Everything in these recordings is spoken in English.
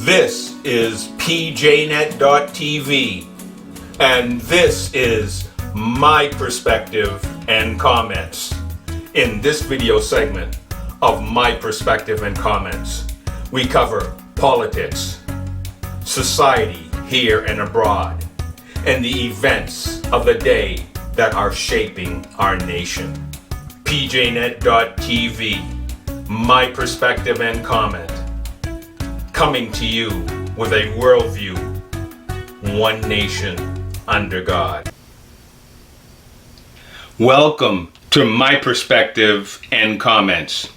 This is PJNET.TV, and this is my perspective and comments. In this video segment of My Perspective and Comments, we cover politics, society here and abroad, and the events of the day that are shaping our nation. PJNET.TV, My Perspective and Comment, coming to you with a worldview, one nation under God. Welcome to My Perspective and Comments.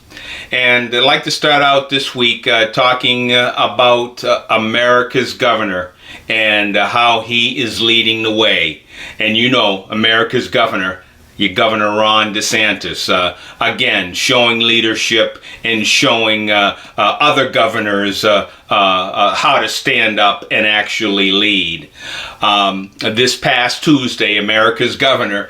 And I'd like to start out this week talking about America's governor and how he is leading the way. And you know, America's governor, your Governor Ron DeSantis, again, showing leadership and showing other governors how to stand up and actually lead. This past Tuesday, America's governor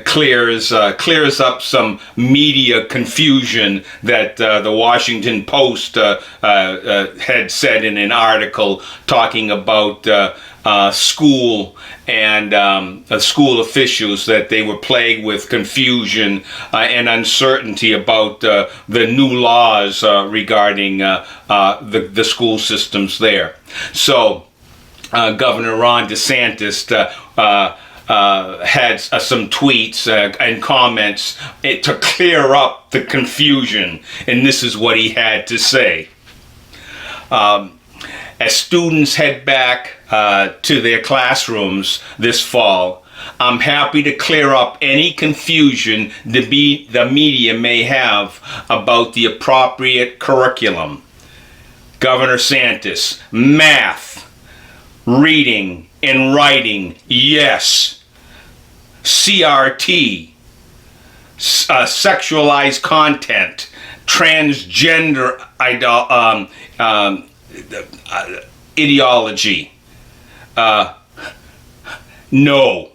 clears up some media confusion that the Washington Post had said in an article talking about school and school officials, that they were plagued with confusion and uncertainty about the new laws regarding the school systems there. So Governor Ron DeSantis had some tweets and comments to clear up the confusion, and this is what he had to say. As students head back to their classrooms this fall, I'm happy to clear up any confusion the media may have about the appropriate curriculum. Governor DeSantis, math, reading and writing, yes. CRT, sexualized content, transgender ideology. No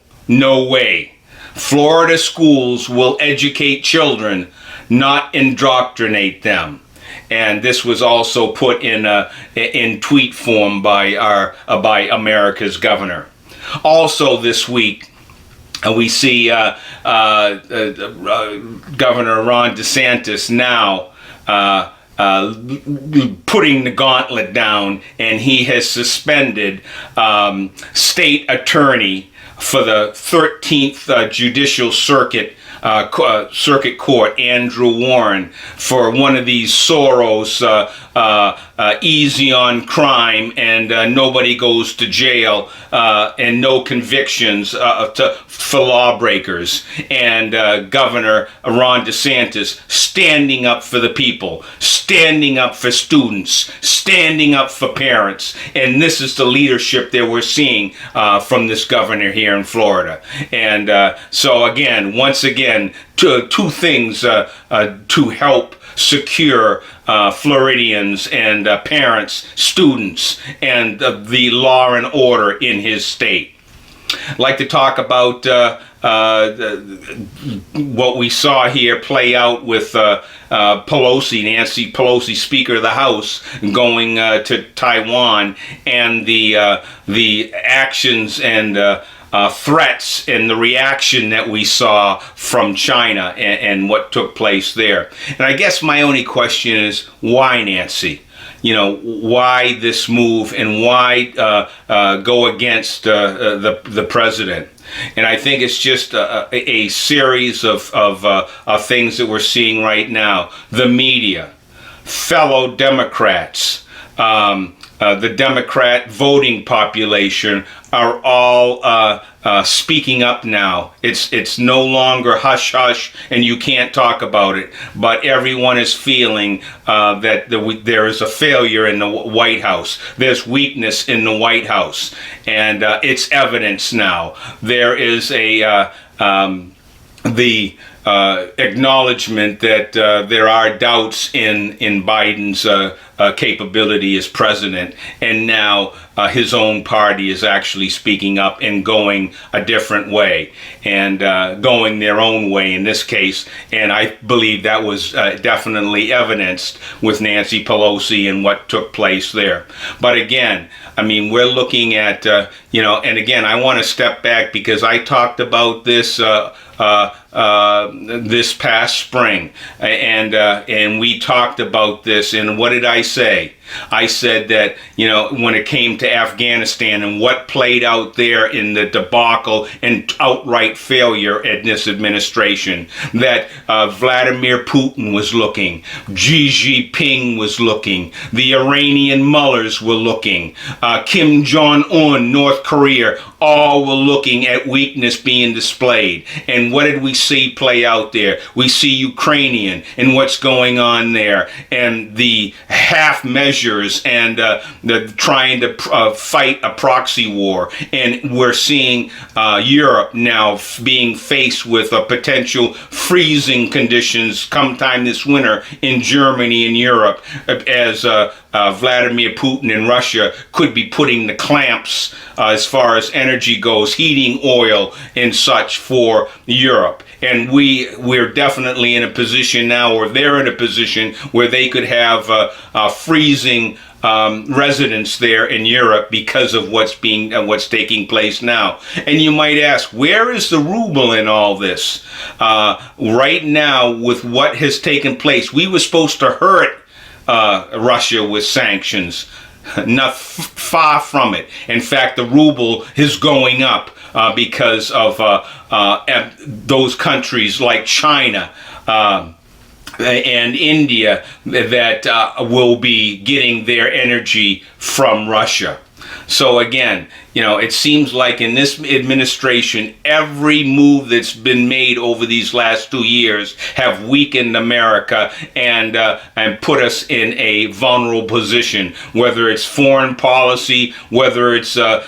way. Florida schools will educate children, not indoctrinate them. And this was also put in tweet form by America's governor. Also this week, we see Governor Ron DeSantis now putting the gauntlet down, and he has suspended state attorney for the 13th Judicial Circuit Court, Andrew Warren, for one of these Soros easy on crime and nobody goes to jail and no convictions for lawbreakers. And Governor Ron DeSantis standing up for the people, standing up for students, standing up for parents. And this is the leadership that we're seeing from this governor here in Florida. And so again, once again, two things to help secure Floridians and parents, students, and the law and order in his state. I'd like to talk about what we saw here play out with Nancy Pelosi, Speaker of the House, going to Taiwan, and the actions and threats and the reaction that we saw from China and what took place there. And I guess my only question is, why, Nancy? You know, why this move, and why go against the president? And I think it's just a series of things that we're seeing right now. The media, fellow Democrats, the Democrat voting population are all speaking up now. It's no longer hush hush and you can't talk about it, but everyone is feeling that there is a failure in the White House. There's weakness in the White House, and it's evidence now. There is the acknowledgement that there are doubts in Biden's capability as president, and now his own party is actually speaking up and going a different way, and going their own way in this case. And I believe that was definitely evidenced with Nancy Pelosi and what took place there. But again, I mean, we're looking at, and again, I want to step back because I talked about this this past spring, and we talked about this. And what did I say? I said that, when it came to Afghanistan and what played out there in the debacle and outright failure in this administration, that Vladimir Putin was looking, Xi Jinping was looking, the Iranian mullahs were looking, Kim Jong-un, North Korea, all were looking at weakness being displayed. And what did we see play out there? We see Ukrainian and what's going on there, and the half measures and the trying to fight a proxy war. And we're seeing Europe now being faced with a potential freezing conditions sometime this winter in Germany and Europe, as Vladimir Putin in Russia could be putting the clamps as far as energy goes, heating oil and such for Europe. And we're definitely in a position now, or they're in a position where they could have a freezing residents there in Europe because of what's taking place now. And you might ask, where is the ruble in all this? Right now, with what has taken place, we were supposed to hurt Russia with sanctions. Not far from it. In fact, the ruble is going up because of those countries like China and India that will be getting their energy from Russia. So again, it seems like in this administration, every move that's been made over these last 2 years have weakened America and put us in a vulnerable position, whether it's foreign policy, whether it's the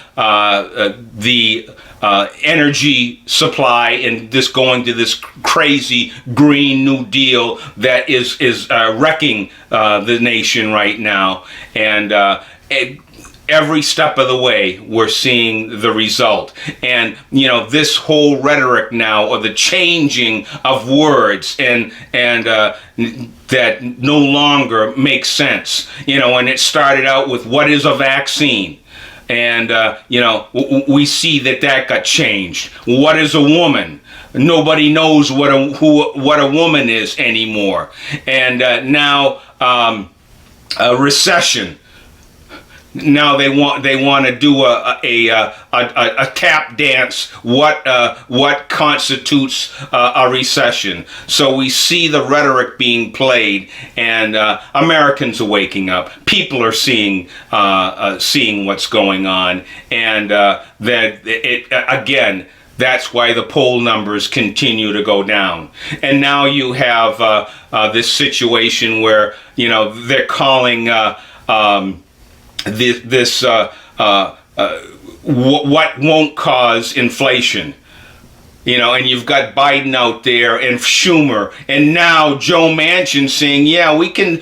energy supply and this going to this crazy Green New Deal that is wrecking the nation right now. And every step of the way, we're seeing the result. And, this whole rhetoric now, or the changing of words and that no longer makes sense. And it started out with, what is a vaccine? And, we see that got changed. What is a woman? Nobody knows what a woman is anymore. And now a recession. Now they want to do a tap dance. What constitutes a recession? So we see the rhetoric being played, and Americans are waking up. People are seeing what's going on, and that it again. That's why the poll numbers continue to go down. And now you have this situation where they're calling. What won't cause inflation, and you've got Biden out there and Schumer, and now Joe Manchin saying, yeah, we can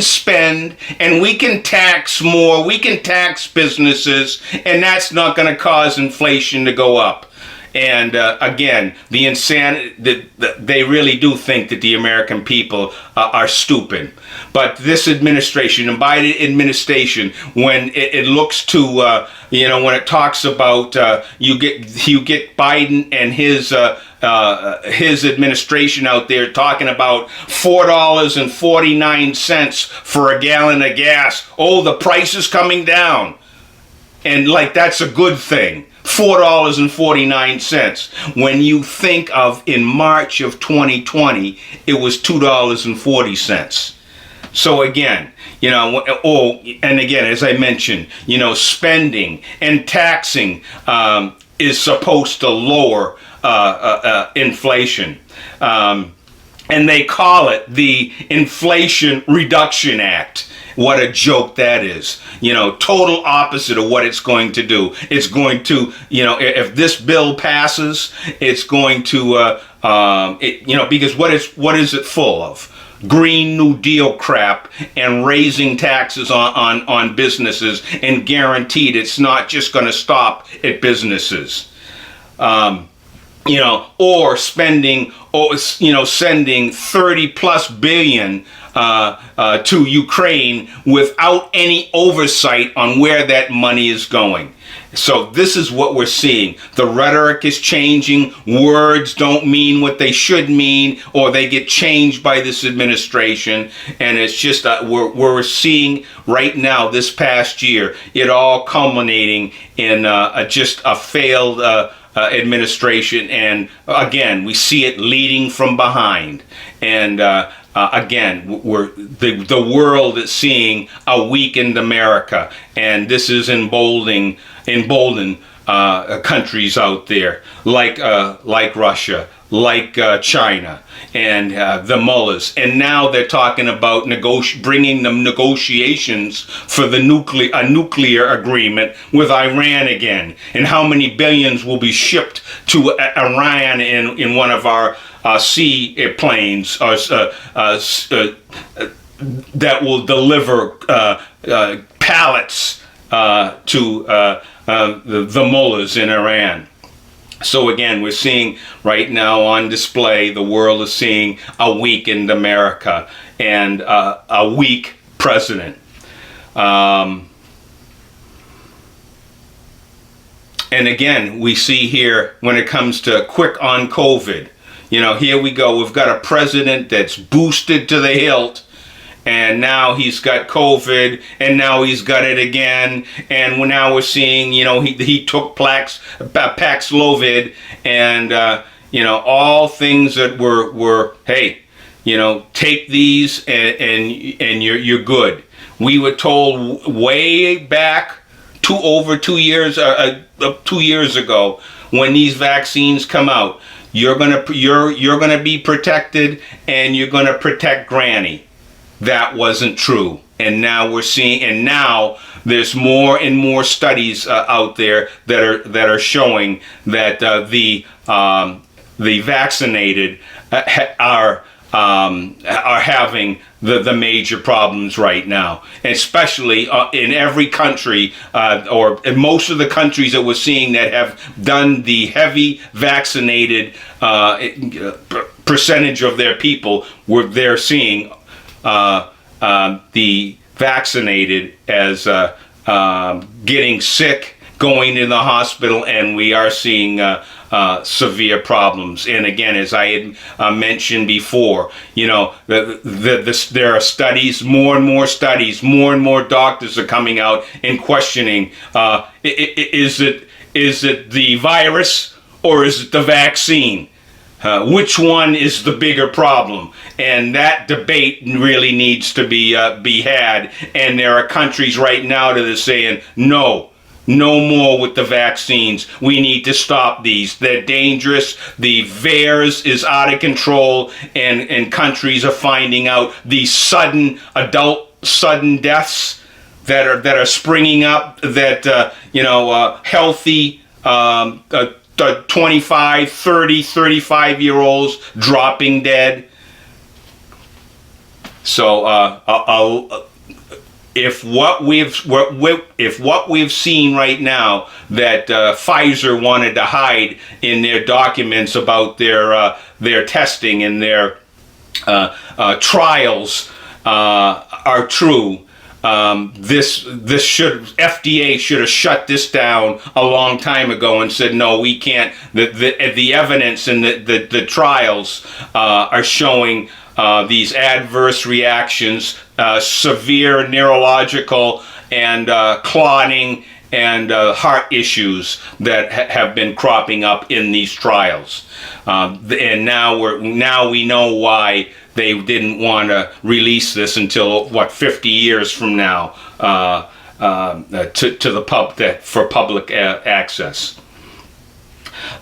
spend and we can tax more, we can tax businesses, and that's not going to cause inflation to go up. And again, the insanity, they really do think that the American people are stupid. But this administration, the Biden administration, when it looks to, when it talks about you get Biden and his administration out there talking about $4.49 for a gallon of gas. Oh, the price is coming down. And like that's a good thing. $4.49. When you think of in March of 2020, it was $2.40. So again, and again, as I mentioned, spending and taxing is supposed to lower inflation. And they call it the Inflation Reduction Act. What a joke that is. Total opposite of what it's going to do. It's going to, if this bill passes, it's going to, because what is it full of? Green New Deal crap and raising taxes on businesses, and guaranteed it's not just going to stop at businesses. Or spending, or sending 30 plus billion to Ukraine without any oversight on where that money is going. So this is what we're seeing. The rhetoric is changing. Words don't mean what they should mean, or they get changed by this administration. And it's just we're seeing right now, this past year, it all culminating in just a failed administration. And again, we see it leading from behind. And again, the world is seeing a weakened America, and this is emboldening countries out there like Russia, like China, and the mullahs. And now they're talking about bringing them negotiations for a nuclear agreement with Iran again, and how many billions will be shipped to Iran in one of our seaplanes that will deliver pallets to the mullahs in Iran. So again, we're seeing right now on display, the world is seeing a weakened America and a weak president. And again, we see here when it comes to quick on COVID, here we go. We've got a president that's boosted to the hilt, and now he's got COVID, and now he's got it again, and now we're seeing, he took Paxlovid, and all things that were hey, take these and you're good. We were told way back over 2 years 2 years ago, when these vaccines come out, you're gonna be protected, and you're gonna protect Granny. That wasn't true, and now we're seeing, and now there's more and more studies out there that are showing that the vaccinated are having the major problems right now, especially in every country, or in most of the countries that we're seeing that have done the heavy vaccinated percentage of their people, where they're seeing the vaccinated as getting sick, going to the hospital, and we are seeing severe problems. And again, as I had mentioned before, there are studies, more and more studies, more and more doctors are coming out and questioning, is it the virus or is it the vaccine? Which one is the bigger problem? And that debate really needs to be had. And there are countries right now that are saying, no more with the vaccines. We need to stop these. They're dangerous. The VAERS is out of control, and countries are finding out these sudden deaths that are springing up, that healthy 25, 30, 35-year-olds dropping dead. So if what we've seen right now, that Pfizer wanted to hide in their documents about their testing and their trials are true, FDA should have shut this down a long time ago and said, no, we can't. The evidence and the trials are showing these adverse reactions, severe neurological and clotting and heart issues that have been cropping up in these trials. And now we know why they didn't want to release this until 50 years from now to the for public access.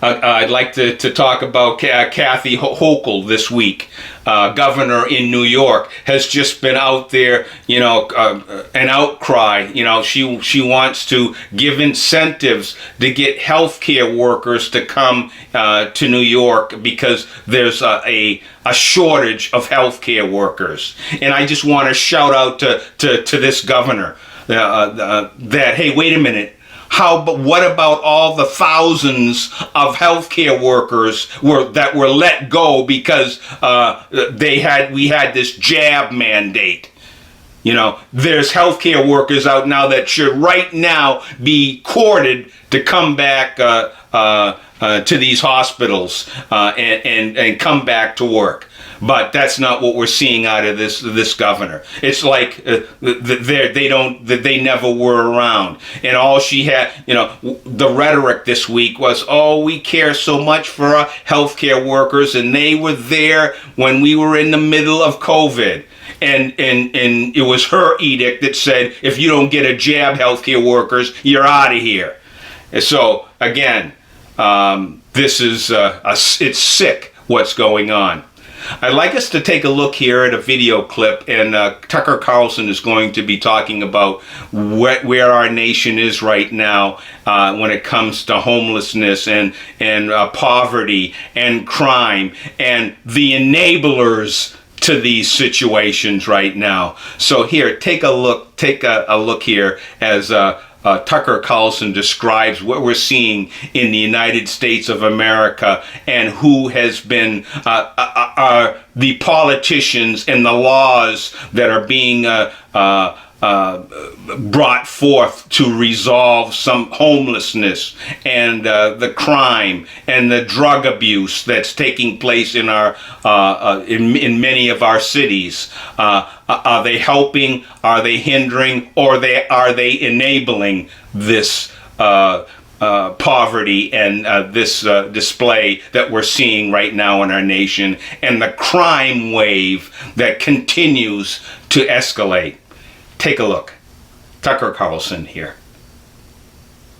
I'd like to talk about Kathy Hochul this week. Governor in New York has just been out there, an outcry. She wants to give incentives to get healthcare workers to come to New York, because there's a a shortage of healthcare workers. And I just want to shout out to this governor that, hey, wait a minute. But what about all the thousands of healthcare workers that were let go because we had this jab mandate? You know, there's healthcare workers out now that should right now be courted to come back to these hospitals and come back to work. But that's not what we're seeing out of this governor. It's like they never were around. And all she had, you know, the rhetoric this week was, oh, we care so much for our healthcare workers, and they were there when we were in the middle of COVID. And it was her edict that said, if you don't get a jab, healthcare workers, you're out of here. And so again, this is it's sick what's going on. I'd like us to take a look here at a video clip, and Tucker Carlson is going to be talking about where our nation is right now when it comes to homelessness and poverty and crime and the enablers to these situations right now. So here, take a look here as Tucker Carlson describes what we're seeing in the United States of America and who has been the politicians and the laws that are being brought forth to resolve some homelessness and the crime and the drug abuse that's taking place in our in many of our cities. Are they helping? Are they hindering? Or are they enabling this poverty and this display that we're seeing right now in our nation, and the crime wave that continues to escalate? Take a look. Tucker Carlson here.